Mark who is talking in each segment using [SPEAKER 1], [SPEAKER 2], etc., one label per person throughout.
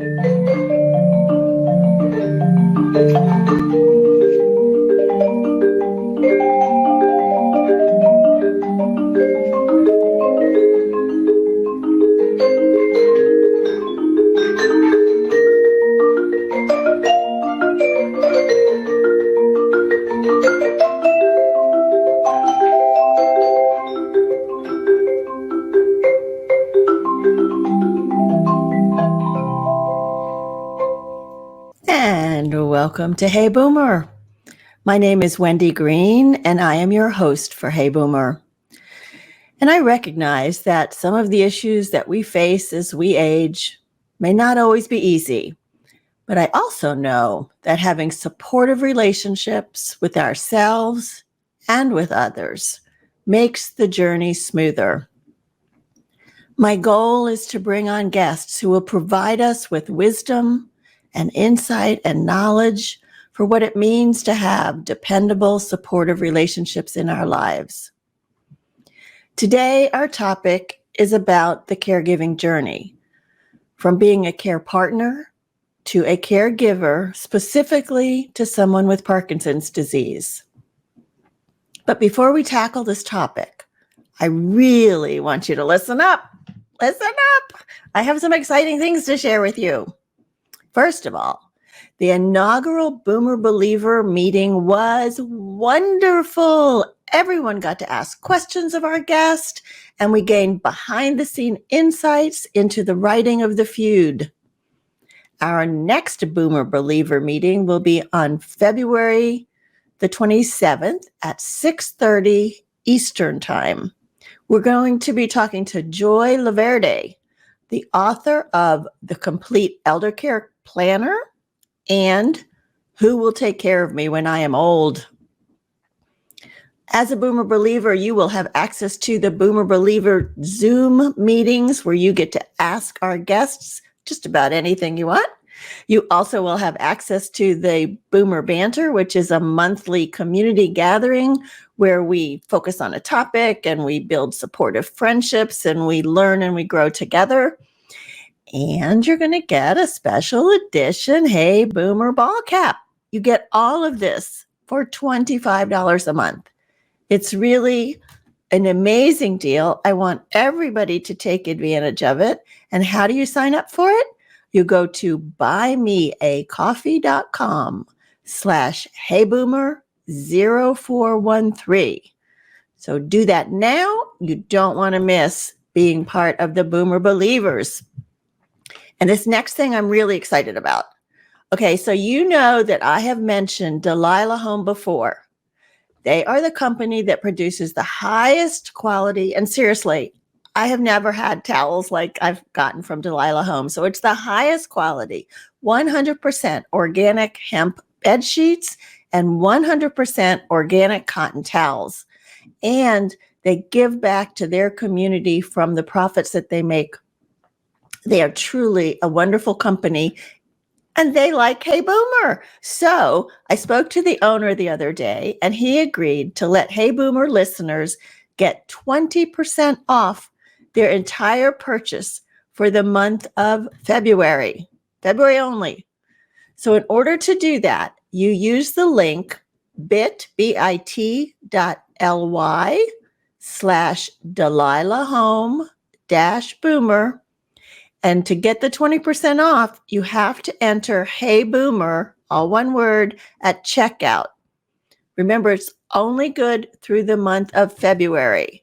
[SPEAKER 1] And welcome to Hey Boomer. My name is Wendy Green, and I am your host for Hey Boomer. And I recognize that some of the issues that we face as we age may not always be easy, but I also know that having supportive relationships with ourselves and with others makes the journey smoother. My goal is to bring on guests who will provide us with wisdom and insight and knowledge for what it means to have dependable, supportive relationships in our lives. Today, our topic is about the caregiving journey, from being a care partner to a caregiver, specifically to someone with Parkinson's disease. But before we tackle this topic, I really want you to listen up. Listen up. I have some exciting things to share with you. First of all, the inaugural Boomer Believer meeting was wonderful. Everyone got to ask questions of our guest, and we gained behind-the-scene insights into the writing of the feud. Our next Boomer Believer meeting will be on February the 27th at 6:30 Eastern Time. We're going to be talking to Joy Laverde, the author of The Complete Elder Care Planner and Who Will Take Care of Me When I Am Old. As a Boomer Believer, you will have access to the Boomer Believer Zoom meetings where you get to ask our guests just about anything you want. You also will have access to the Boomer Banter, which is a monthly community gathering where we focus on a topic and we build supportive friendships and we learn and we grow together. And you're going to get a special edition Hey Boomer ball cap. You get all of this for $25 a month. It's really an amazing deal. I want everybody to take advantage of it. And how do you sign up for it? You go to buymeacoffee.com/heyboomer0413. So do that now. You don't want to miss being part of the Boomer Believers. And this next thing I'm really excited about. Okay, so you know that I have mentioned Delilah Home before. They are the company that produces the highest quality, and seriously, I have never had towels like I've gotten from Delilah Home. So it's the highest quality, 100% organic hemp bed sheets and 100% organic cotton towels. And they give back to their community from the profits that they make. They are truly a wonderful company, and they like Hey Boomer. So I spoke to the owner the other day, and he agreed to let Hey Boomer listeners get 20% off their entire purchase for the month of February only. So in order to do that, you use the link bit.ly/DelilahHome-Boomer. And to get the 20% off, you have to enter Hey Boomer, all one word, at checkout. Remember, it's only good through the month of February.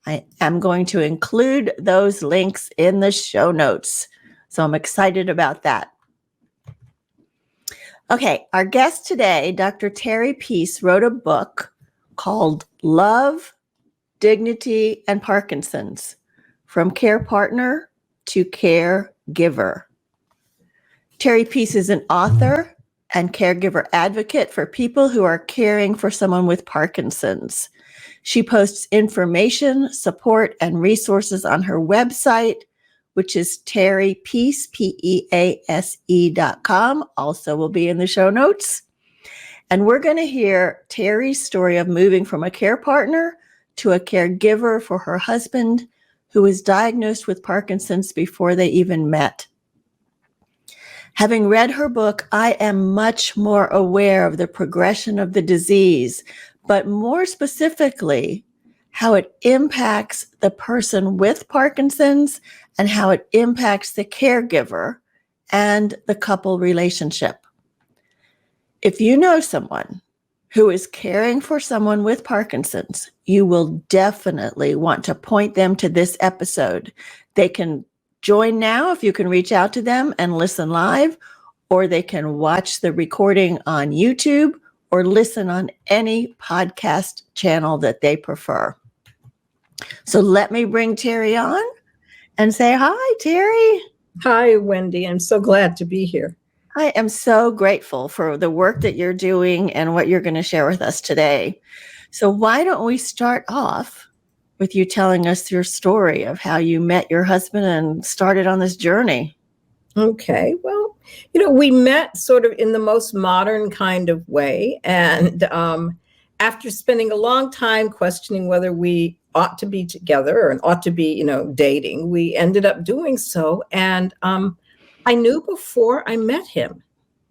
[SPEAKER 1] I am going to include those links in the show notes. So I'm excited about that. Okay, our guest today, Dr. Terri Pease, wrote a book called Love, Dignity, and Parkinson's, From Care Partner to Caregiver. Terri Pease is an author and caregiver advocate for people who are caring for someone with Parkinson's. She posts information, support, and resources on her website, which is Terri Pease, Pease.com. Also will be in the show notes. And we're going to hear Terri's story of moving from a care partner to a caregiver for her husband, who was diagnosed with Parkinson's before they even met. Having read her book, I am much more aware of the progression of the disease, but more specifically, how it impacts the person with Parkinson's and how it impacts the caregiver and the couple relationship. If you know someone who is caring for someone with Parkinson's, you will definitely want to point them to this episode. They can join now if you can reach out to them and listen live, or they can watch the recording on YouTube or listen on any podcast channel that they prefer. So let me bring Terri on and say hi, Terri.
[SPEAKER 2] Hi, Wendy. I'm so glad to be here.
[SPEAKER 1] I am so grateful for the work that you're doing and what you're going to share with us today. So why don't we start off with you telling us your story of how you met your husband and started on this journey?
[SPEAKER 2] Okay. Well, we met sort of in the most modern kind of way. And after spending a long time questioning whether we ought to be together and ought to be, dating, we ended up doing so. And I knew before I met him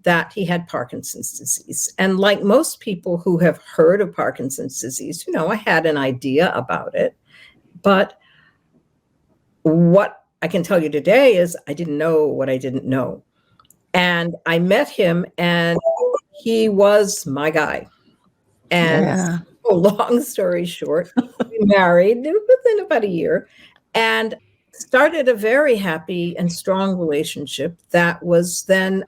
[SPEAKER 2] that he had Parkinson's disease. And like most people who have heard of Parkinson's disease, I had an idea about it. But what I can tell you today is I didn't know what I didn't know. And I met him and he was my guy. And long story short, we married within about a year and started a very happy and strong relationship that was then,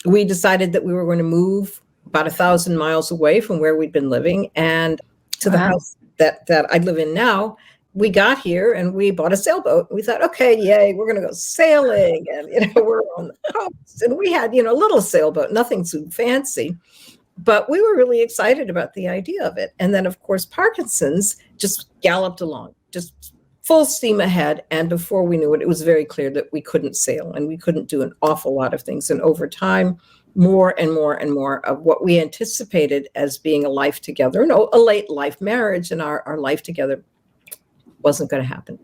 [SPEAKER 2] we decided that we were going to move about 1,000 miles away from where we'd been living and to the house that I live in now. We got here and we bought a sailboat. We thought, okay, yay, we're going to go sailing. And, we're on the coast. And we had, a little sailboat, nothing too fancy. But we were really excited about the idea of it. And then, of course, Parkinson's just galloped along, just full steam ahead. And before we knew it, it was very clear that we couldn't sail and we couldn't do an awful lot of things. And over time, more and more and more of what we anticipated as being a life together, a late life marriage and our life together wasn't going to happen.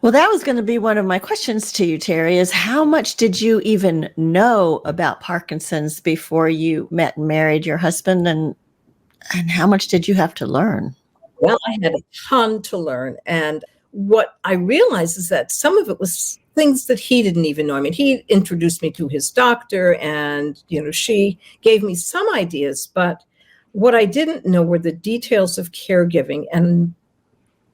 [SPEAKER 1] Well, that was going to be one of my questions to you, Terri, is how much did you even know about Parkinson's before you met and married your husband, and how much did you have to learn?
[SPEAKER 2] Well, I had a ton to learn. And what I realized is that some of it was things that he didn't even know. I mean, he introduced me to his doctor and, she gave me some ideas, but what I didn't know were the details of caregiving. And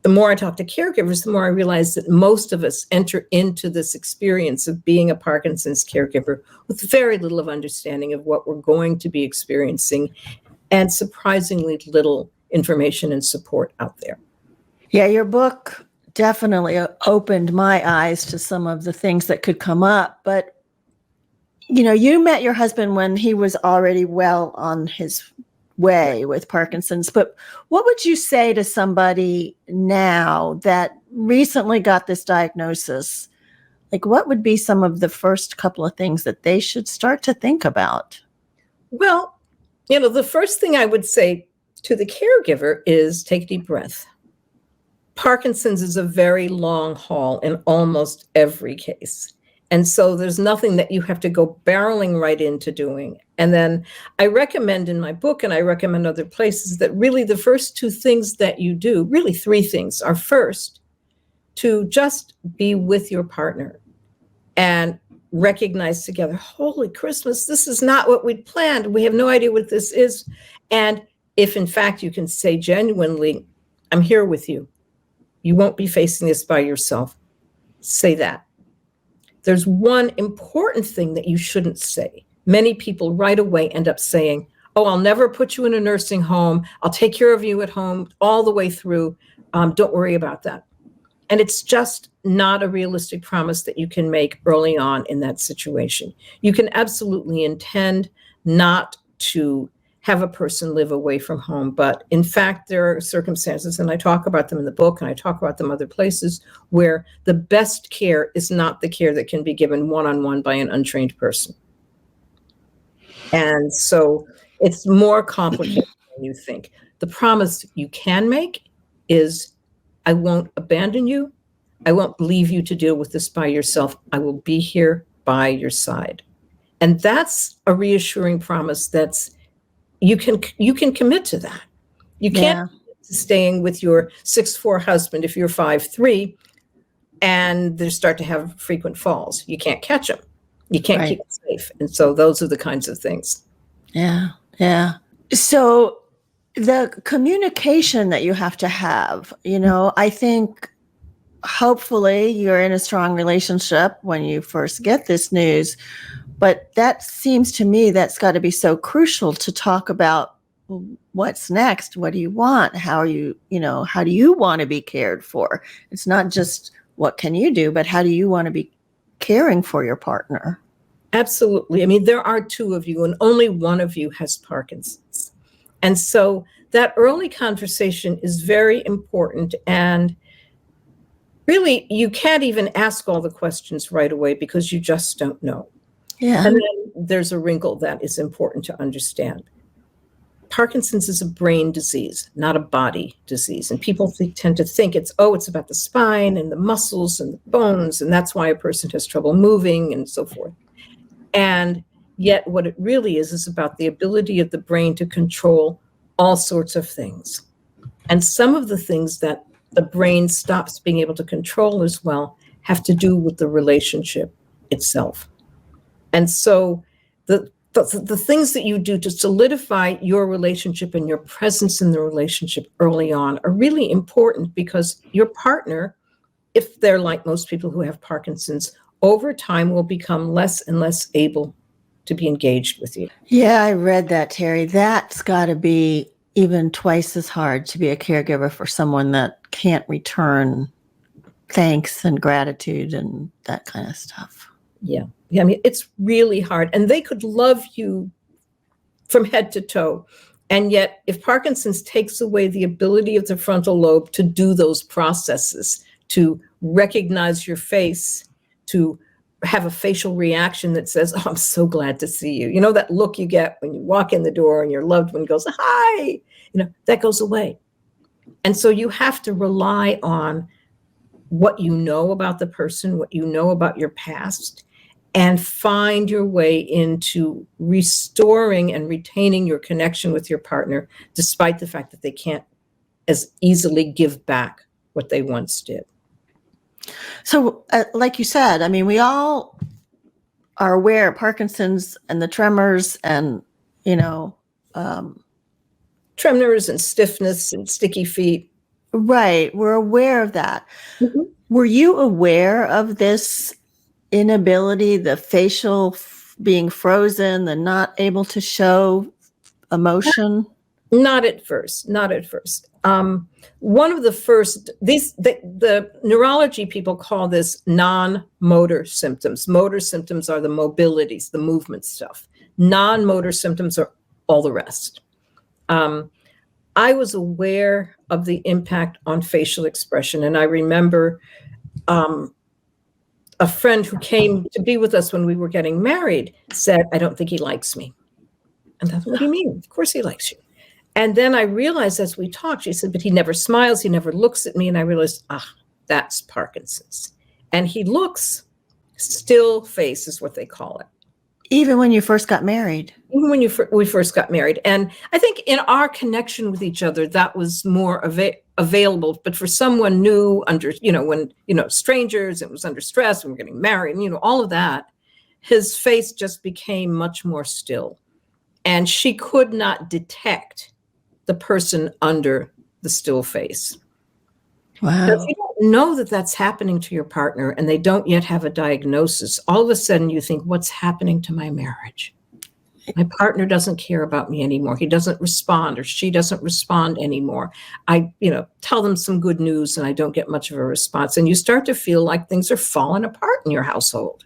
[SPEAKER 2] the more I talk to caregivers, the more I realize that most of us enter into this experience of being a Parkinson's caregiver with very little of understanding of what we're going to be experiencing and surprisingly little information and support out there.
[SPEAKER 1] Yeah, your book definitely opened my eyes to some of the things that could come up. But, you met your husband when he was already well on his way with Parkinson's. But what would you say to somebody now that recently got this diagnosis? Like, what would be some of the first couple of things that they should start to think about?
[SPEAKER 2] Well, the first thing I would say to the caregiver is take a deep breath. Parkinson's is a very long haul in almost every case. And so there's nothing that you have to go barreling right into doing. And then I recommend in my book, and I recommend other places, that really the first two things that you do, really three things, are first, to just be with your partner and recognize together, holy Christmas, this is not what we'd planned. We have no idea what this is. And if in fact you can say genuinely, I'm here with you. You won't be facing this by yourself. Say that. There's one important thing that you shouldn't say. Many people right away end up saying, oh, I'll never put you in a nursing home. I'll take care of you at home all the way through. Don't worry about that. And it's just not a realistic promise that you can make early on in that situation. You can absolutely intend not to have a person live away from home. But in fact, there are circumstances, and I talk about them in the book, and I talk about them other places, where the best care is not the care that can be given one-on-one by an untrained person. And so it's more complicated than you think. The promise you can make is, I won't abandon you. I won't leave you to deal with this by yourself. I will be here by your side. And that's a reassuring promise that's you can commit to that. You can't
[SPEAKER 1] Yeah.
[SPEAKER 2] commit to staying with your 6'4" husband if you're 5'3" and they start to have frequent falls. You can't catch them. You can't keep
[SPEAKER 1] Right.
[SPEAKER 2] them safe. And so those are the kinds of things.
[SPEAKER 1] Yeah. Yeah. So the communication that you have to have, I think hopefully you're in a strong relationship when you first get this news, but that seems to me that's got to be so crucial to talk about what's next. What do you want? How do you want to be cared for? It's not just what can you do, but how do you want to be caring for your partner?
[SPEAKER 2] Absolutely. I mean, there are two of you and only one of you has Parkinson's. And so that early conversation is very important. And really, you can't even ask all the questions right away because you just don't know.
[SPEAKER 1] Yeah.
[SPEAKER 2] And then there's a wrinkle that is important to understand. Parkinson's is a brain disease, not a body disease. And people tend to think it's about the spine and the muscles and the bones, and that's why a person has trouble moving and so forth. And yet what it really is about the ability of the brain to control all sorts of things. And some of the things that the brain stops being able to control as well have to do with the relationship itself. And so the things that you do to solidify your relationship and your presence in the relationship early on are really important, because your partner, if they're like most people who have Parkinson's, over time will become less and less able to be engaged with you.
[SPEAKER 1] Yeah, I read that, Terri. That's got to be even twice as hard to be a caregiver for someone that can't return thanks and gratitude and that kind of stuff.
[SPEAKER 2] Yeah. I mean, it's really hard. And they could love you from head to toe. And yet, if Parkinson's takes away the ability of the frontal lobe to do those processes, to recognize your face, to have a facial reaction that says, "Oh, I'm so glad to see you." You know, that look you get when you walk in the door and your loved one goes, "Hi," that goes away. And so you have to rely on what you know about the person, what you know about your past, and find your way into restoring and retaining your connection with your partner, despite the fact that they can't as easily give back what they once did.
[SPEAKER 1] So, like you said, I mean, we all are aware of Parkinson's and the tremors and,
[SPEAKER 2] Tremors and stiffness and sticky feet.
[SPEAKER 1] right. We're aware of that.
[SPEAKER 2] Mm-hmm.
[SPEAKER 1] Were you aware of this inability, the facial being frozen, the not able to show emotion?
[SPEAKER 2] Not at first. One of the first, the neurology people call this non-motor symptoms. Motor symptoms are the mobilities, the movement stuff. Non-motor symptoms are all the rest. I was aware of the impact on facial expression. And I remember a friend who came to be with us when we were getting married said, "I don't think he likes me." And I thought, "What do you mean? Of course he likes you." And then I realized as we talked, she said, "But he never smiles. He never looks at me." And I realized, that's Parkinson's. And he looks still face is what they call it.
[SPEAKER 1] Even when you first got married?
[SPEAKER 2] Even when we first got married. And I think in our connection with each other, that was more available. But for someone new, when, strangers, it was under stress, and we're getting married, and, all of that, his face just became much more still. And she could not detect the person under the still face.
[SPEAKER 1] Wow.
[SPEAKER 2] Now, if you don't know that that's happening to your partner and they don't yet have a diagnosis, all of a sudden you think, what's happening to my marriage? My partner doesn't care about me anymore. He doesn't respond, or she doesn't respond anymore. I, tell them some good news and I don't get much of a response. And you start to feel like things are falling apart in your household.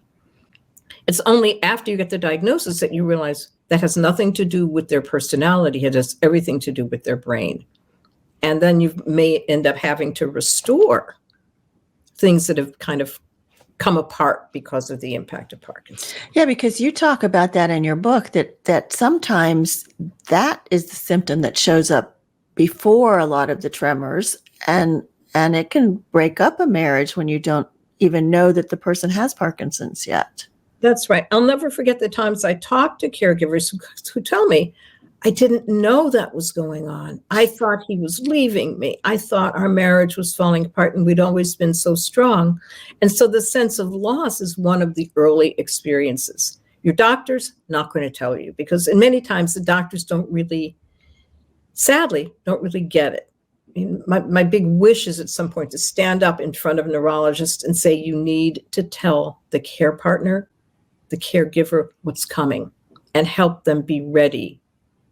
[SPEAKER 2] It's only after you get the diagnosis that you realize that has nothing to do with their personality. It has everything to do with their brain. And then you may end up having to restore things that have kind of come apart because of the impact of Parkinson's.
[SPEAKER 1] Yeah, because you talk about that in your book, that sometimes that is the symptom that shows up before a lot of the tremors, and it can break up a marriage when you don't even know that the person has Parkinson's yet.
[SPEAKER 2] That's right. I'll never forget the times I talked to caregivers who tell me, I didn't know that was going on. I thought he was leaving me. I thought our marriage was falling apart and we'd always been so strong. And so the sense of loss is one of the early experiences. Your doctor's not going to tell you, because in many times the doctors sadly, don't really get it. I mean, my big wish is at some point to stand up in front of a neurologist and say, you need to tell the care partner, the caregiver, what's coming, and help them be ready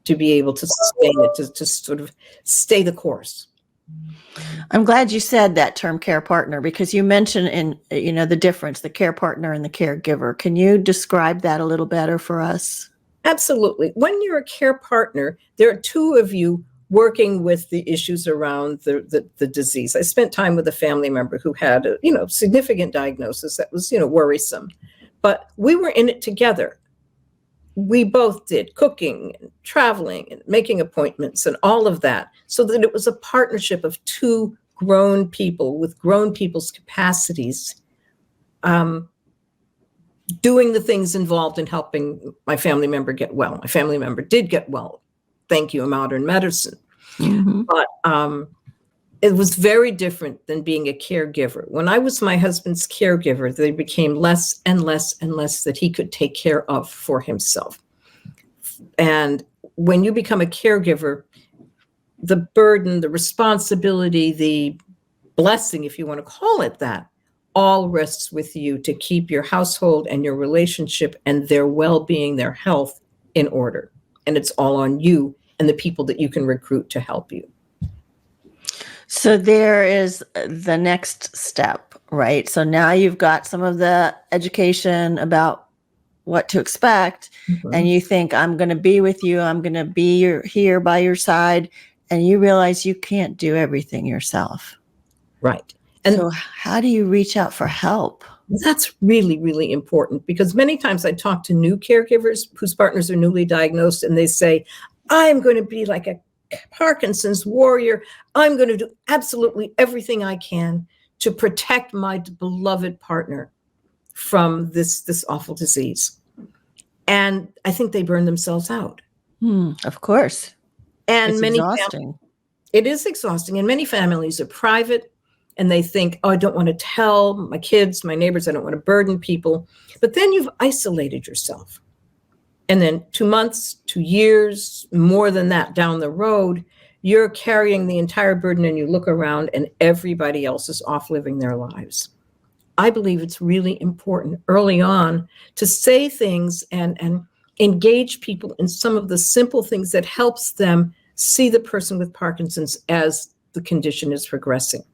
[SPEAKER 2] to be able to sustain it, to sort of stay the course.
[SPEAKER 1] I'm glad you said that term, care partner, because you mentioned the difference, the care partner and the caregiver. Can you describe that a little better for us?
[SPEAKER 2] Absolutely. When you're a care partner, there are two of you working with the issues around the disease. I spent time with a family member who had a significant diagnosis that was worrisome, but we were in it together. We both did cooking and traveling and making appointments and all of that, so that it was a partnership of two grown people with grown people's capacities, doing the things involved in helping my family member get well. My family member did get well. Thank you, modern medicine.
[SPEAKER 1] Mm-hmm.
[SPEAKER 2] But it was very different than being a caregiver. When I was my husband's caregiver, there became less and less and less that he could take care of for himself. And when you become a caregiver, the burden, the responsibility, the blessing, if you want to call it that, all rests with you to keep your household and your relationship and their well-being, their health in order. And it's all on you and the people that you can recruit to help you.
[SPEAKER 1] So there is the next step, right? So now you've got some of the education about what to expect, and you think, I'm going to be with you. I'm going to be here by your side. And you realize you can't do everything yourself.
[SPEAKER 2] Right.
[SPEAKER 1] And so how do you reach out for help?
[SPEAKER 2] That's really, really important, because many times I talk to new caregivers whose partners are newly diagnosed, and they say, I'm going to be like a Parkinson's warrior. I'm going to do absolutely everything I can to protect my beloved partner from this awful disease. And I think they burn themselves out.
[SPEAKER 1] Of course.
[SPEAKER 2] And
[SPEAKER 1] it's exhausting.
[SPEAKER 2] It is exhausting. And many families are private, and they think, oh, I don't want to tell my kids, my neighbors, I don't want to burden people. But then you've isolated yourself. And then 2 months, 2 years, more than that down the road, you're carrying the entire burden, and you look around and everybody else is off living their lives. I believe it's really important early on to say things and engage people in some of the simple things that helps them see the person with Parkinson's as the condition is progressing,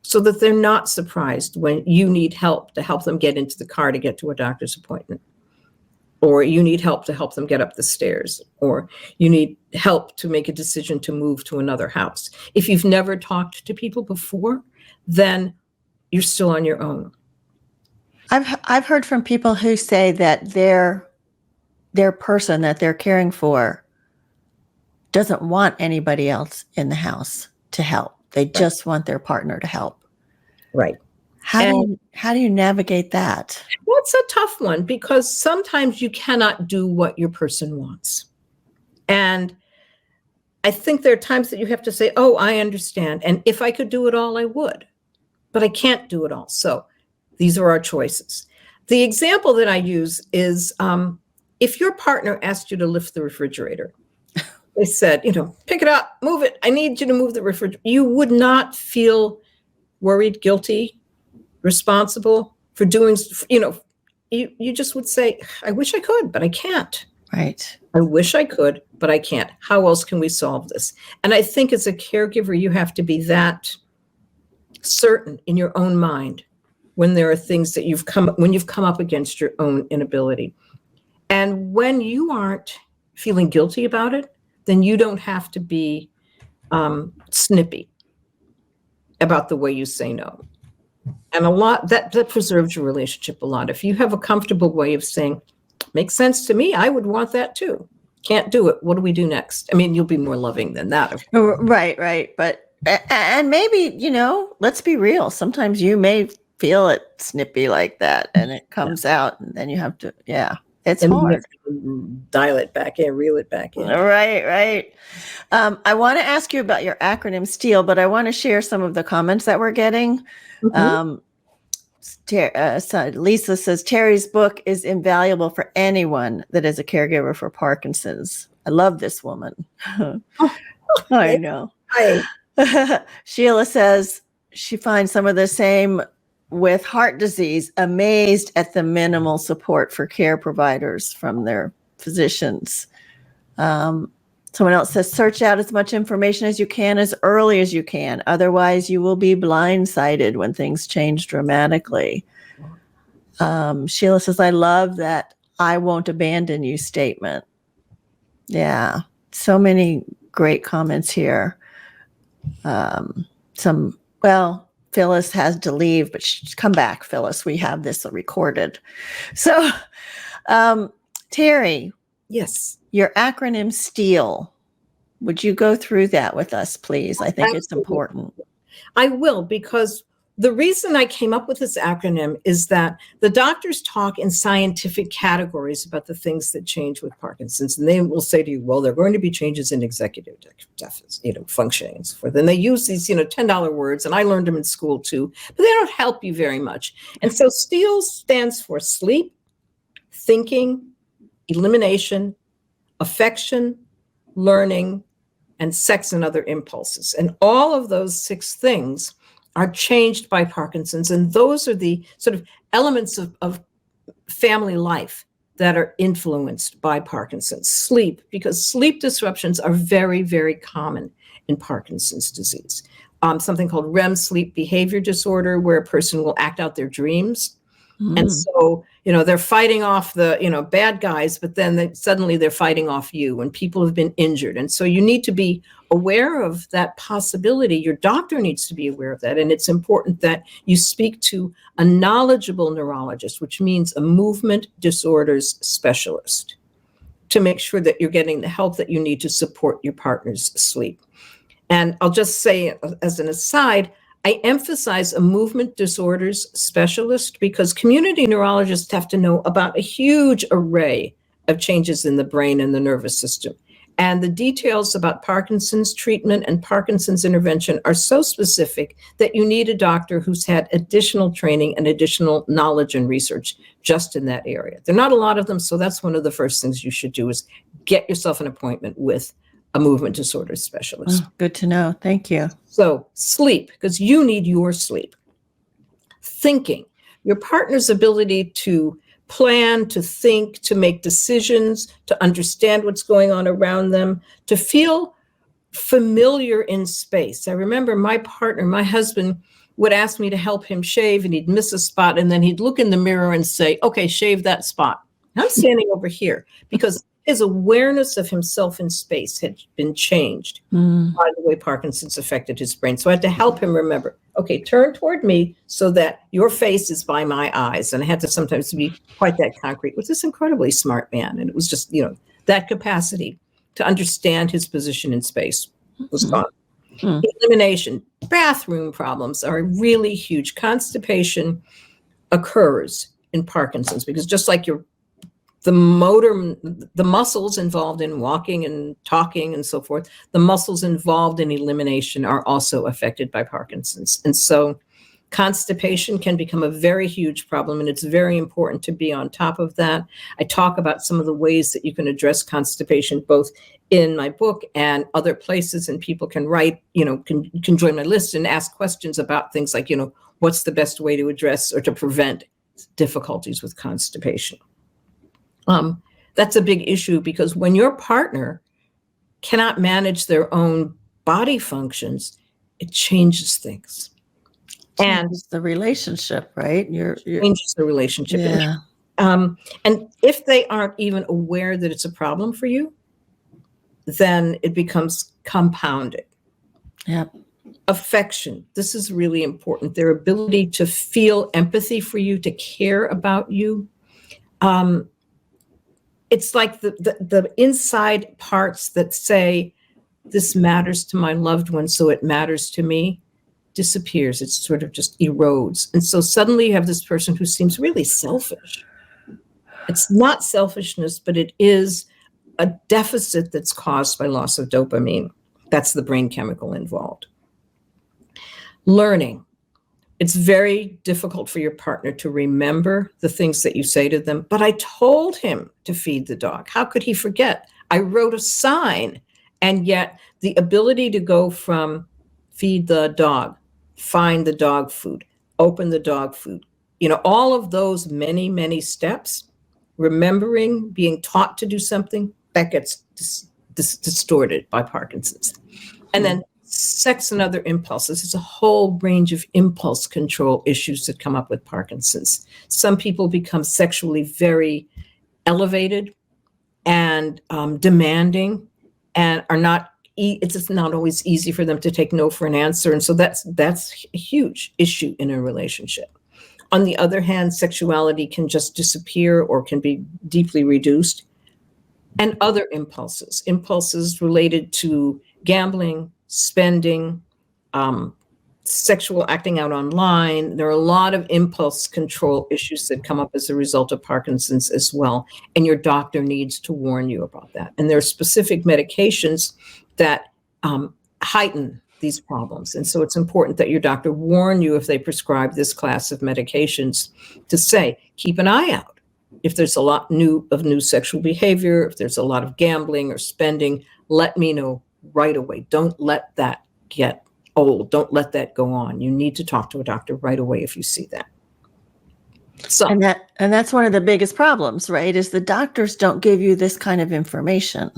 [SPEAKER 2] so that they're not surprised when you need help to help them get into the car to get to a doctor's appointment, or you need help to help them get up the stairs, or you need help to make a decision to move to another house. If you've never talked to people before, then you're still on your own.
[SPEAKER 1] I've heard from people who say that their person that they're caring for doesn't want anybody else in the house to help. They just want their partner to help.
[SPEAKER 2] Right.
[SPEAKER 1] How do you navigate that?
[SPEAKER 2] That's a tough one, because sometimes you cannot do what your person wants. And I think there are times that you have to say, oh, I understand. And if I could do it all, I would. But I can't do it all. So these are our choices. The example that I use is if your partner asked you to lift the refrigerator, they said, pick it up, move it. I need you to move the refrigerator. You would not feel worried, guilty, responsible for doing, you just would say, I wish I could, but I can't.
[SPEAKER 1] Right.
[SPEAKER 2] I wish I could, but I can't. How else can we solve this? And I think as a caregiver, you have to be that certain in your own mind when there are things that you've come up against your own inability. And when you aren't feeling guilty about it, then you don't have to be snippy about the way you say no. And a lot that preserves your relationship a lot. If you have a comfortable way of saying, makes sense to me, I would want that too. Can't do it. What do we do next? I mean, you'll be more loving than that.
[SPEAKER 1] Right. But, and maybe, let's be real. Sometimes you may feel it snippy like that, and it comes out, and then you have to, it's
[SPEAKER 2] And then you
[SPEAKER 1] hard.
[SPEAKER 2] have to dial it back in, reel it back in.
[SPEAKER 1] Right. I want to ask you about your acronym STEAL, but I want to share some of the comments that we're getting.
[SPEAKER 2] Mhm.
[SPEAKER 1] So Lisa says, Terry's book is invaluable for anyone that is a caregiver for Parkinson's. I love this woman. I know.
[SPEAKER 2] Right.
[SPEAKER 1] Sheila says she finds some of the same with heart disease, amazed at the minimal support for care providers from their physicians. Someone else says, search out as much information as you can as early as you can. Otherwise, you will be blindsided when things change dramatically. Sheila says, I love that I won't abandon you statement. Yeah, so many great comments here. Phyllis has to leave, but come back, Phyllis. We have this recorded. So, Terri.
[SPEAKER 2] Yes.
[SPEAKER 1] Your acronym STEAL. Would you go through that with us, please? I think it's
[SPEAKER 2] Absolutely.
[SPEAKER 1] important.
[SPEAKER 2] I will, because the reason I came up with this acronym is that the doctors talk in scientific categories about the things that change with Parkinson's. And they will say to you, well, there are going to be changes in executive functioning and so forth. And they use these, $10 words, and I learned them in school too, but they don't help you very much. And so STEAL stands for sleep, thinking, elimination, affection, learning, and sex and other impulses. And all of those 6 things are changed by Parkinson's. And those are the sort of elements of family life that are influenced by Parkinson's. Sleep, because sleep disruptions are very, very common in Parkinson's disease. Something called REM sleep behavior disorder, where a person will act out their dreams. And so, they're fighting off the, bad guys, but then suddenly they're fighting off you, and people have been injured. And so you need to be aware of that possibility. Your doctor needs to be aware of that. And it's important that you speak to a knowledgeable neurologist, which means a movement disorders specialist, to make sure that you're getting the help that you need to support your partner's sleep. And I'll just say, as an aside, I emphasize a movement disorders specialist because community neurologists have to know about a huge array of changes in the brain and the nervous system. And the details about Parkinson's treatment and Parkinson's intervention are so specific that you need a doctor who's had additional training and additional knowledge and research just in that area. There are not a lot of them, so that's one of the first things you should do is get yourself an appointment with a movement disorders specialist.
[SPEAKER 1] Oh, good to know. Thank you.
[SPEAKER 2] So sleep, because you need your sleep. Thinking, your partner's ability to plan, to think, to make decisions, to understand what's going on around them, to feel familiar in space. I remember my partner, my husband, would ask me to help him shave, and he'd miss a spot, and then he'd look in the mirror and say, okay, shave that spot. I'm standing over here, because his awareness of himself in space had been changed by the way Parkinson's affected his brain. So I had to help him remember, okay, turn toward me so that your face is by my eyes. And I had to sometimes be quite that concrete with this incredibly smart man. And it was just, that capacity to understand his position in space was gone. Elimination, bathroom problems are really huge. Constipation occurs in Parkinson's because just like the muscles involved in walking and talking and so forth, the muscles involved in elimination are also affected by Parkinson's. And so constipation can become a very huge problem, and it's very important to be on top of that. I talk about some of the ways that you can address constipation, both in my book and other places, and people can write, can join my list and ask questions about things like, what's the best way to address or to prevent difficulties with constipation. That's a big issue because when your partner cannot manage their own body functions, it changes things. And
[SPEAKER 1] it's the relationship, right?
[SPEAKER 2] Changes the relationship.
[SPEAKER 1] Yeah.
[SPEAKER 2] And if they aren't even aware that it's a problem for you, then it becomes compounded.
[SPEAKER 1] Yep.
[SPEAKER 2] Affection. This is really important. Their ability to feel empathy for you, to care about you. It's like the inside parts that say, this matters to my loved one, so it matters to me. disappears. It sort of just erodes. And so suddenly you have this person who seems really selfish. It's not selfishness, but it is a deficit that's caused by loss of dopamine. That's the brain chemical involved. Learning. It's very difficult for your partner to remember the things that you say to them, but I told him to feed the dog. How could he forget? I wrote a sign. And yet the ability to go from feed the dog, find the dog food, open the dog food, all of those many, many steps, remembering, being taught to do something, that gets distorted by Parkinson's. And then sex and other impulses. There's a whole range of impulse control issues that come up with Parkinson's. Some people become sexually very elevated and demanding, and are not. It's just not always easy for them to take no for an answer, and so that's a huge issue in a relationship. On the other hand, sexuality can just disappear or can be deeply reduced, and other impulses related to gambling, spending, sexual acting out online. There are a lot of impulse control issues that come up as a result of Parkinson's as well. And your doctor needs to warn you about that. And there are specific medications that heighten these problems. And so it's important that your doctor warn you if they prescribe this class of medications, to say, keep an eye out. If there's a lot of new sexual behavior, if there's a lot of gambling or spending, let me know right away. Don't let that get old. Don't let that go on. You need to talk to a doctor right away if you see that. So,
[SPEAKER 1] and that's one of the biggest problems, right? Is the doctors don't give you this kind of information.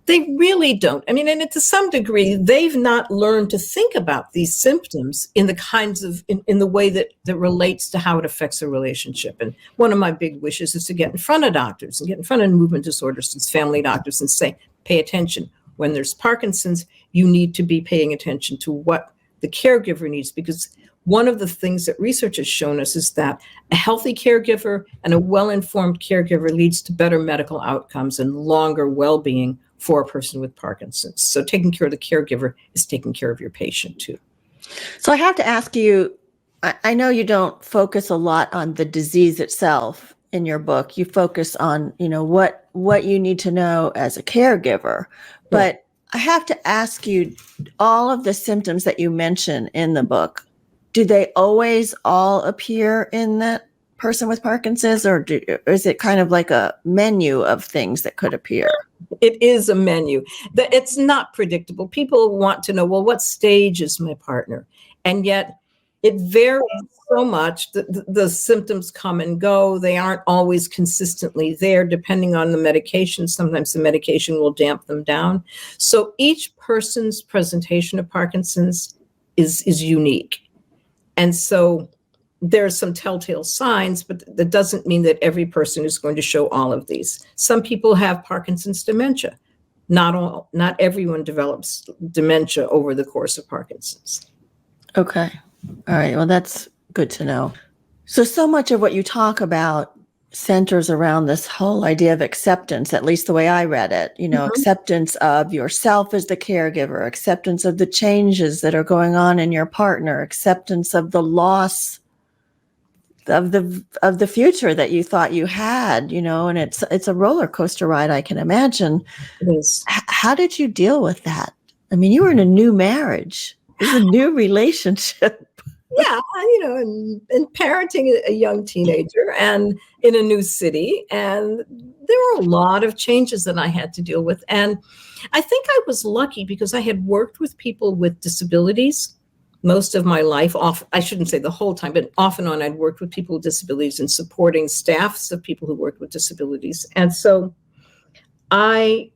[SPEAKER 2] They really don't. I mean, and to some degree, they've not learned to think about these symptoms in the kinds of, in the way that relates to how it affects a relationship. And one of my big wishes is to get in front of doctors and get in front of movement disorders, family doctors, and say, pay attention. When there's Parkinson's, you need to be paying attention to what the caregiver needs, because one of the things that research has shown us is that a healthy caregiver and a well-informed caregiver leads to better medical outcomes and longer well-being for a person with Parkinson's. So taking care of the caregiver is taking care of your patient too.
[SPEAKER 1] So I have to ask you, I know you don't focus a lot on the disease itself in your book. You focus on, what you need to know as a caregiver. But I have to ask you, all of the symptoms that you mention in the book, do they always all appear in that person with Parkinson's, or is it kind of like a menu of things that could appear?
[SPEAKER 2] It is a menu. It's not predictable. People want to know, well, what stage is my partner? And yet it varies so much. The symptoms come and go. They aren't always consistently there, depending on the medication. Sometimes the medication will damp them down. So each person's presentation of Parkinson's is unique. And so there are some telltale signs, but that doesn't mean that every person is going to show all of these. Some people have Parkinson's dementia. Not everyone develops dementia over the course of Parkinson's.
[SPEAKER 1] Okay. All right. Well, that's good to know. So much of what you talk about centers around this whole idea of acceptance, at least the way I read it, acceptance of yourself as the caregiver, acceptance of the changes that are going on in your partner, acceptance of the loss of the future that you thought you had, and it's a roller coaster ride, I can imagine.
[SPEAKER 2] It is.
[SPEAKER 1] How did you deal with that? I mean, you were in a new marriage. It's a new relationship.
[SPEAKER 2] Yeah, and parenting a young teenager and in a new city. And there were a lot of changes that I had to deal with. And I think I was lucky because I had worked with people with disabilities most of my life. I shouldn't say the whole time, but off and on, I'd worked with people with disabilities and supporting staffs of people who worked with disabilities. And so I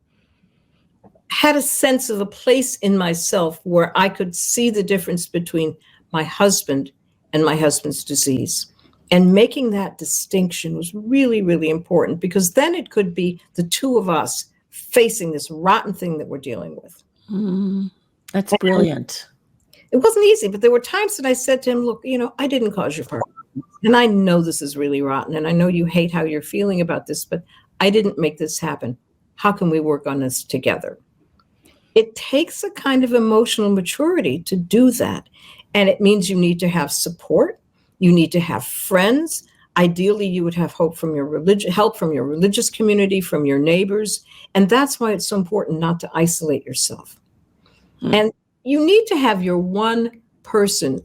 [SPEAKER 2] had a sense of a place in myself where I could see the difference between my husband and my husband's disease. And making that distinction was really, really important, because then it could be the two of us facing this rotten thing that we're dealing with.
[SPEAKER 1] That's brilliant.
[SPEAKER 2] It wasn't easy, but there were times that I said to him, look, I didn't cause your Parkinson's, and I know this is really rotten, and I know you hate how you're feeling about this, but I didn't make this happen. How can we work on this together? It takes a kind of emotional maturity to do that. And it means you need to have support. You need to have friends. Ideally, you would have help from your religious community, from your neighbors. And that's why it's so important not to isolate yourself. And you need to have your one person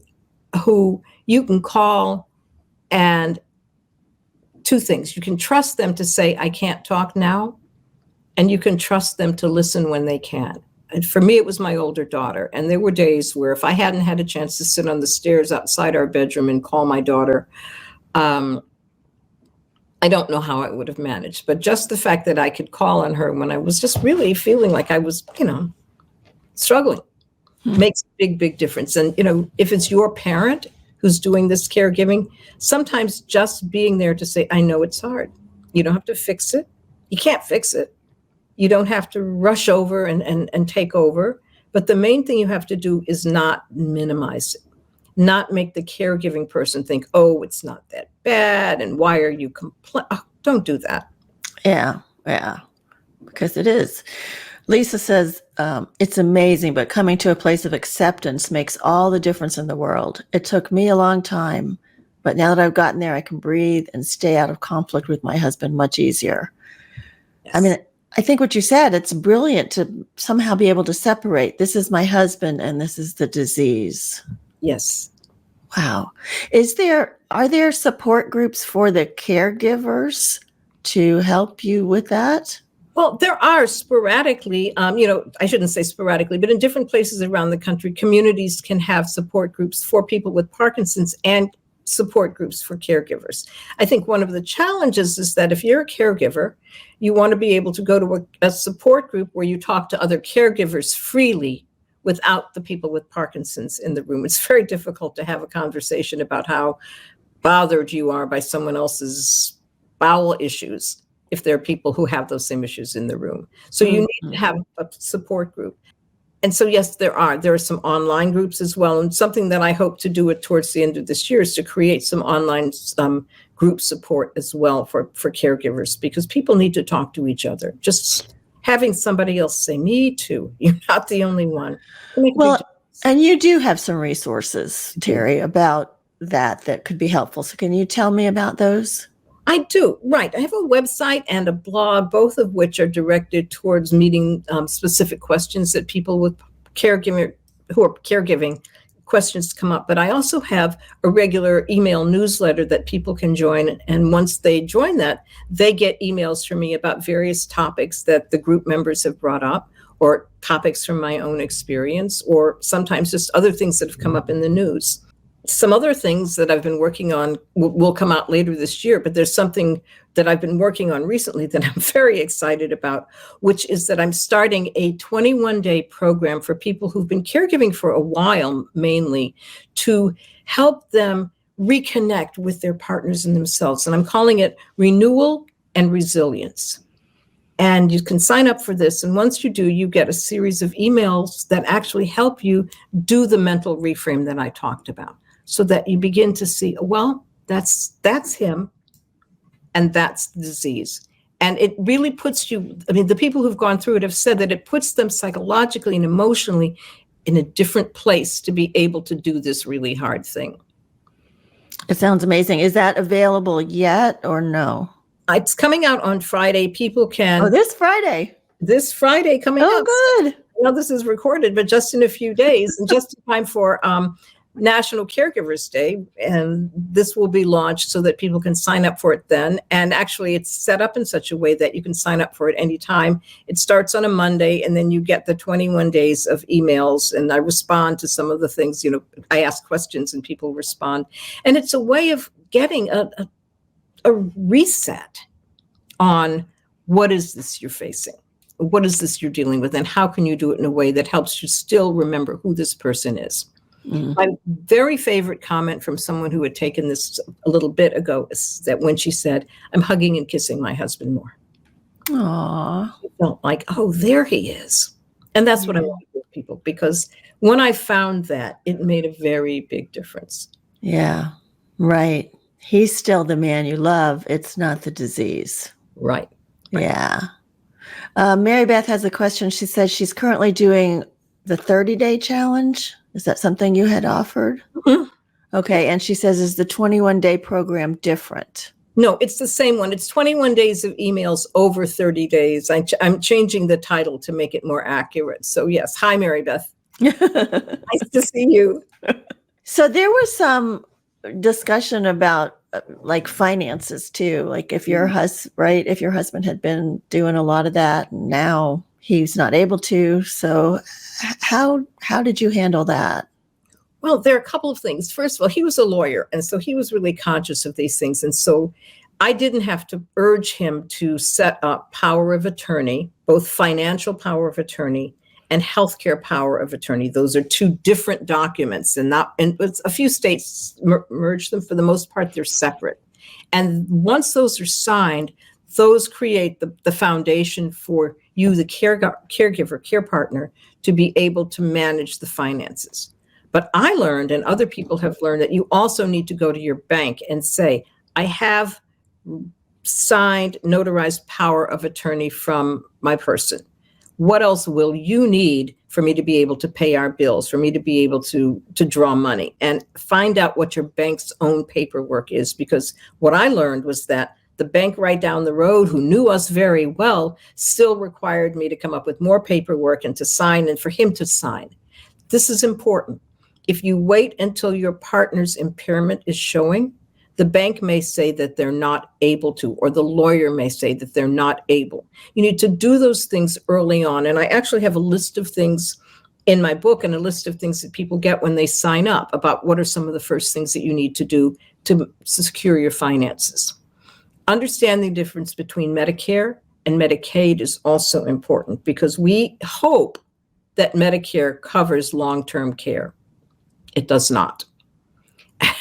[SPEAKER 2] who you can call, and two things. You can trust them to say, I can't talk now. And you can trust them to listen when they can. And for me, it was my older daughter. And there were days where if I hadn't had a chance to sit on the stairs outside our bedroom and call my daughter, I don't know how I would have managed. But just the fact that I could call on her when I was just really feeling like I was, struggling makes a big, big difference. And, if it's your parent who's doing this caregiving, sometimes just being there to say, I know it's hard. You don't have to fix it. You can't fix it. You don't have to rush over and take over. But the main thing you have to do is not minimize it, not make the caregiving person think, oh, it's not that bad. And why are you complaining? Oh, don't do that.
[SPEAKER 1] Yeah, because it is. Lisa says, it's amazing, but coming to a place of acceptance makes all the difference in the world. It took me a long time, but now that I've gotten there, I can breathe and stay out of conflict with my husband much easier. Yes. I mean, I think what you said, it's brilliant to somehow be able to separate. This is my husband and this is the disease.
[SPEAKER 2] Yes.
[SPEAKER 1] Wow. Are there support groups for the caregivers to help you with that?
[SPEAKER 2] Well, there are sporadically, I shouldn't say sporadically, but in different places around the country, communities can have support groups for people with Parkinson's and support groups for caregivers. I think one of the challenges is that if you're a caregiver, you want to be able to go to a support group where you talk to other caregivers freely without the people with Parkinson's in the room. It's very difficult to have a conversation about how bothered you are by someone else's bowel issues if there are people who have those same issues in the room. So you need to have a support group. And so, yes, there are some online groups as well. And something that I hope to do towards the end of this year is to create some online group support as well for caregivers, because people need to talk to each other. Just having somebody else say, me too, you're not the only one.
[SPEAKER 1] Well, and you do have some resources, Terri, about that could be helpful. So can you tell me about those?
[SPEAKER 2] I do. Right. I have a website and a blog, both of which are directed towards meeting specific questions that people with caregiving questions come up. But I also have a regular email newsletter that people can join. And once they join that, they get emails from me about various topics that the group members have brought up, or topics from my own experience, or sometimes just other things that have come up in the news. Some other things that I've been working on will come out later this year, but there's something that I've been working on recently that I'm very excited about, which is that I'm starting a 21-day program for people who've been caregiving for a while, mainly, to help them reconnect with their partners and themselves. And I'm calling it Renewal and Resilience. And you can sign up for this. And once you do, you get a series of emails that actually help you do the mental reframe that I talked about, so that you begin to see, well, that's him, and that's the disease. And it really puts you, the people who've gone through it have said that it puts them psychologically and emotionally in a different place to be able to do this really hard thing.
[SPEAKER 1] It sounds amazing. Is that available yet or no?
[SPEAKER 2] It's coming out on Friday. People can.
[SPEAKER 1] Oh, this Friday.
[SPEAKER 2] This Friday coming out.
[SPEAKER 1] Oh, good.
[SPEAKER 2] Well, this is recorded, but just in a few days, and just in time for National Caregivers Day. And this will be launched so that people can sign up for it then. And actually, it's set up in such a way that you can sign up for it anytime. It starts on a Monday, and then you get the 21 days of emails. And I respond to some of the things, I ask questions and people respond. And it's a way of getting a reset on what is this you're facing? What is this you're dealing with? And how can you do it in a way that helps you still remember who this person is? Mm-hmm. My very favorite comment from someone who had taken this a little bit ago is that when she said, I'm hugging and kissing my husband more.
[SPEAKER 1] Aww.
[SPEAKER 2] I felt like, oh, there he is. And that's what I want to give people, because when I found that, it made a very big difference.
[SPEAKER 1] Yeah, right. He's still the man you love. It's not the disease.
[SPEAKER 2] Right.
[SPEAKER 1] Yeah. Mary Beth has a question. She says she's currently doing the 30-day challenge? Is that something you had offered?
[SPEAKER 2] Mhm.
[SPEAKER 1] Okay. And she says, is the 21-day program different?
[SPEAKER 2] No, it's the same one. It's 21 days of emails over 30 days. I'm changing the title to make it more accurate. So yes. Hi, Mary Beth. Nice to see you.
[SPEAKER 1] So there was some discussion about like finances too. Like if your if your husband had been doing a lot of that and now he's not able to. So how did you handle that?
[SPEAKER 2] Well, there are a couple of things. First of all, he was a lawyer, and so he was really conscious of these things. And so I didn't have to urge him to set up power of attorney, both financial power of attorney and healthcare power of attorney. Those are two different documents, and a few states merge them. For the most part, they're separate. And once those are signed, those create the foundation for you, the caregiver, care partner, to be able to manage the finances. But I learned, and other people have learned, that you also need to go to your bank and say, I have signed, notarized power of attorney from my person. What else will you need for me to be able to pay our bills, for me to be able to draw money? And find out what your bank's own paperwork is, because what I learned was that the bank right down the road, who knew us very well, still required me to come up with more paperwork and to sign, and for him to sign. This is important. If you wait until your partner's impairment is showing, the bank may say that they're not able to, or the lawyer may say that they're not able. You need to do those things early on. And I actually have a list of things in my book and a list of things that people get when they sign up about what are some of the first things that you need to do to secure your finances. Understanding the difference between Medicare and Medicaid is also important, because we hope that Medicare covers long-term care. It does not.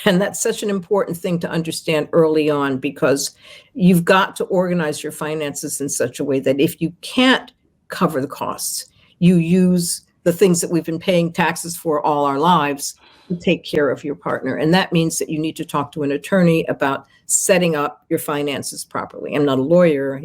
[SPEAKER 2] And that's such an important thing to understand early on, because you've got to organize your finances in such a way that if you can't cover the costs, you use the things that we've been paying taxes for all our lives to take care of your partner. And that means that you need to talk to an attorney about setting up your finances properly. I'm not a lawyer,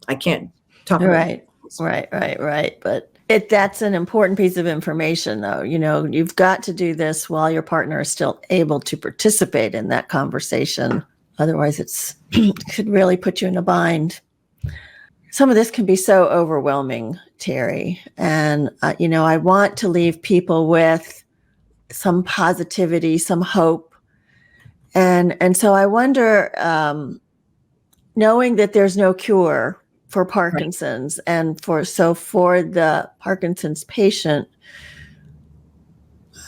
[SPEAKER 2] I can't talk about it.
[SPEAKER 1] Right. But that's an important piece of information, though. You've got to do this while your partner is still able to participate in that conversation. Otherwise, it could really put you in a bind. Some of this can be so overwhelming, Terri. And, I want to leave people with some positivity, some hope. And so I wonder, knowing that there's no cure for Parkinson's, right, and for the Parkinson's patient,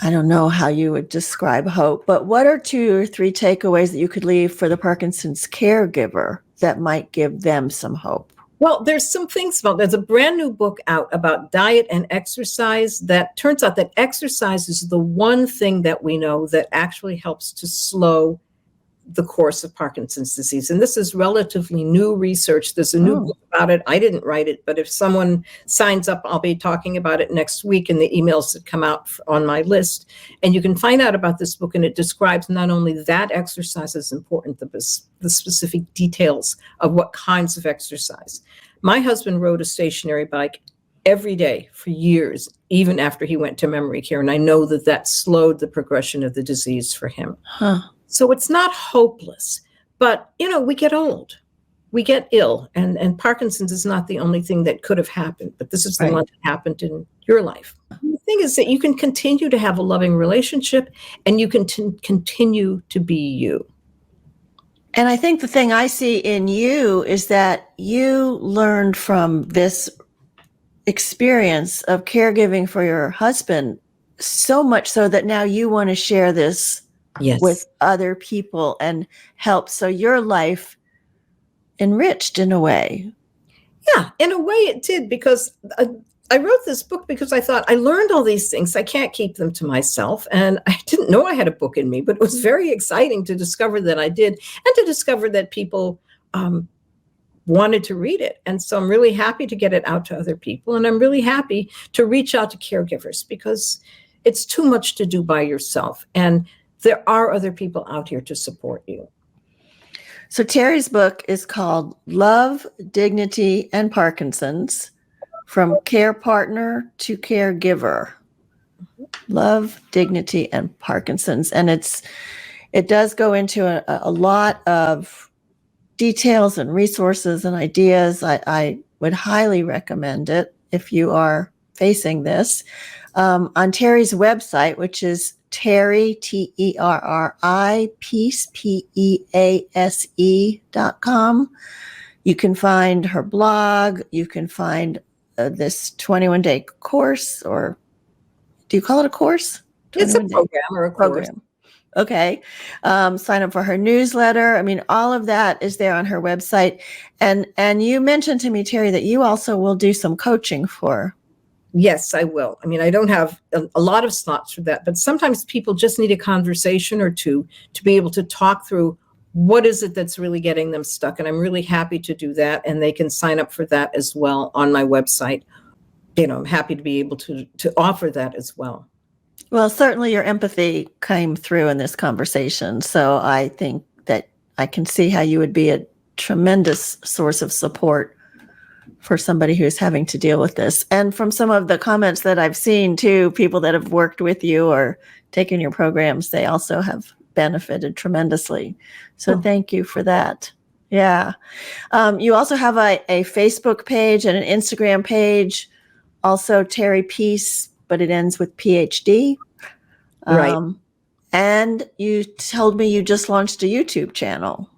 [SPEAKER 1] I don't know how you would describe hope, but what are 2 or 3 takeaways that you could leave for the Parkinson's caregiver that might give them some hope?
[SPEAKER 2] Well, there's some things there's a brand new book out about diet and exercise that turns out that exercise is the one thing that we know that actually helps to slow the course of Parkinson's disease. And this is relatively new research. There's a new book about it. I didn't write it, but if someone signs up, I'll be talking about it next week in the emails that come out on my list. And you can find out about this book, and it describes not only that exercise is important, the specific details of what kinds of exercise. My husband rode a stationary bike every day for years, even after he went to memory care. And I know that slowed the progression of the disease for him. So it's not hopeless, but, we get old, we get ill, and Parkinson's is not the only thing that could have happened, but this is the one that happened in your life. The thing is that you can continue to have a loving relationship, and you can continue to be you.
[SPEAKER 1] And I think the thing I see in you is that you learned from this experience of caregiving for your husband, so much so that now you want to share this with other people and help. So your life enriched in a way.
[SPEAKER 2] Yeah, in a way it did, because I wrote this book because I thought I learned all these things. I can't keep them to myself. And I didn't know I had a book in me, but it was very exciting to discover that I did, and to discover that people wanted to read it. And so I'm really happy to get it out to other people. And I'm really happy to reach out to caregivers, because it's too much to do by yourself. And there are other people out here to support you.
[SPEAKER 1] So Terri's book is called Love, Dignity, and Parkinson's: From Care Partner to Caregiver. Love, Dignity, and Parkinson's. And it does go into a lot of details and resources and ideas. I would highly recommend it if you are facing this. On Terri's website, which is Terri, Terri, Pease, Pease.com. You can find her blog. You can find this 21-day course, or do you call it a course?
[SPEAKER 2] It's a program or a course.
[SPEAKER 1] Okay. Sign up for her newsletter. I mean, all of that is there on her website. And you mentioned to me, Terri, that you also will do some coaching for.
[SPEAKER 2] Yes, I will. I mean, I don't have a lot of slots for that, but sometimes people just need a conversation or two to be able to talk through what is it that's really getting them stuck. And I'm really happy to do that. And they can sign up for that as well on my website. I'm happy to be able to offer that as well.
[SPEAKER 1] Well, certainly your empathy came through in this conversation. So I think that I can see how you would be a tremendous source of support for somebody who's having to deal with this. And from some of the comments that I've seen too, people that have worked with you or taken your programs, they also have benefited tremendously. So Thank you for that. Yeah. You also have a Facebook page and an Instagram page, also Terri Pease, but it ends with Ph.D.
[SPEAKER 2] Right.
[SPEAKER 1] And you told me you just launched a YouTube channel.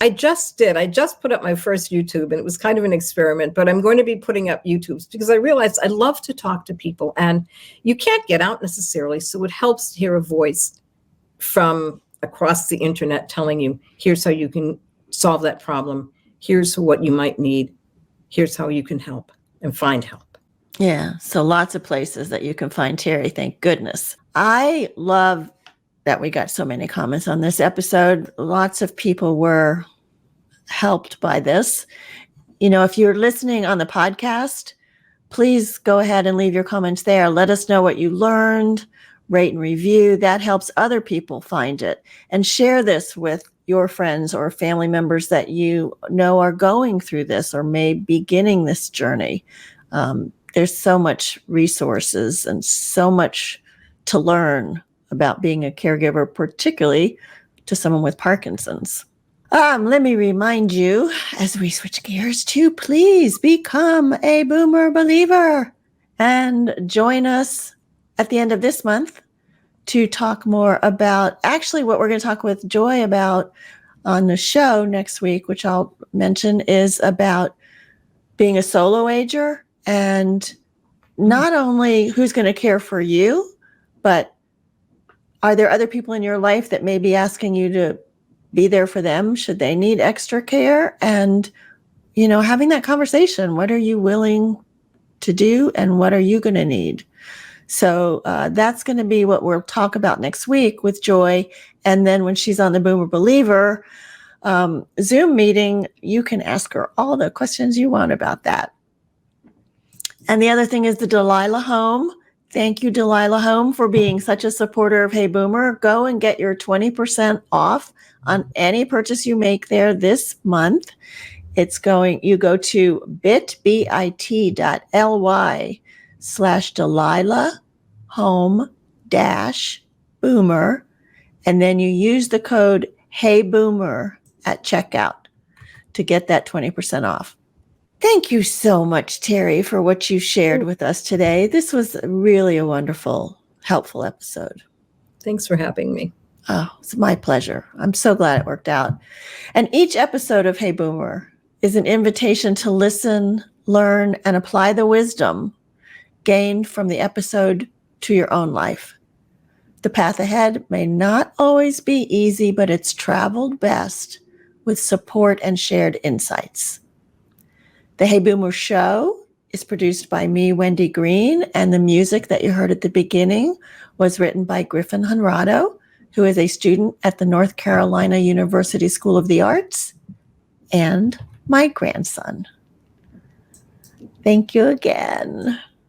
[SPEAKER 2] I just did. I just put up my first YouTube, and it was kind of an experiment, but I'm going to be putting up YouTubes because I realized I love to talk to people, and you can't get out necessarily. So it helps to hear a voice from across the internet telling you, here's how you can solve that problem. Here's what you might need. Here's how you can help and find help.
[SPEAKER 1] Yeah. So lots of places that you can find Terri. Thank goodness. I love that we got so many comments on this episode. Lots of people were helped by this. If you're listening on the podcast, please go ahead and leave your comments there. Let us know what you learned, rate and review. That helps other people find it. And share this with your friends or family members that you know are going through this or may be beginning this journey. There's so much resources and so much to learn about being a caregiver, particularly to someone with Parkinson's. Let me remind you, as we switch gears, to please become a Boomer Believer and join us at the end of this month to talk more about actually what we're going to talk with Joy about on the show next week, which I'll mention, is about being a solo ager and not only who's going to care for you, but are there other people in your life that may be asking you to be there for them should they need extra care? And, having that conversation, what are you willing to do and what are you going to need? So that's going to be what we'll talk about next week with Joy. And then when she's on the Boomer Believer Zoom meeting, you can ask her all the questions you want about that. And the other thing is the Delilah Home. Thank you, Delilah Home, for being such a supporter of Hey Boomer. Go and get your 20% off on any purchase you make there this month. You go to bit.ly/Delilah Home-Boomer, and then you use the code Hey Boomer at checkout to get that 20% off. Thank you so much, Terri, for what you shared with us today. This was really a wonderful, helpful episode.
[SPEAKER 2] Thanks for having me.
[SPEAKER 1] Oh, it's my pleasure. I'm so glad it worked out. And each episode of Hey Boomer is an invitation to listen, learn, and apply the wisdom gained from the episode to your own life. The path ahead may not always be easy, but it's traveled best with support and shared insights. The Hey Boomer Show is produced by me, Wendy Green, and the music that you heard at the beginning was written by Griffin Honrado, who is a student at the North Carolina University School of the Arts, and my grandson. Thank you again.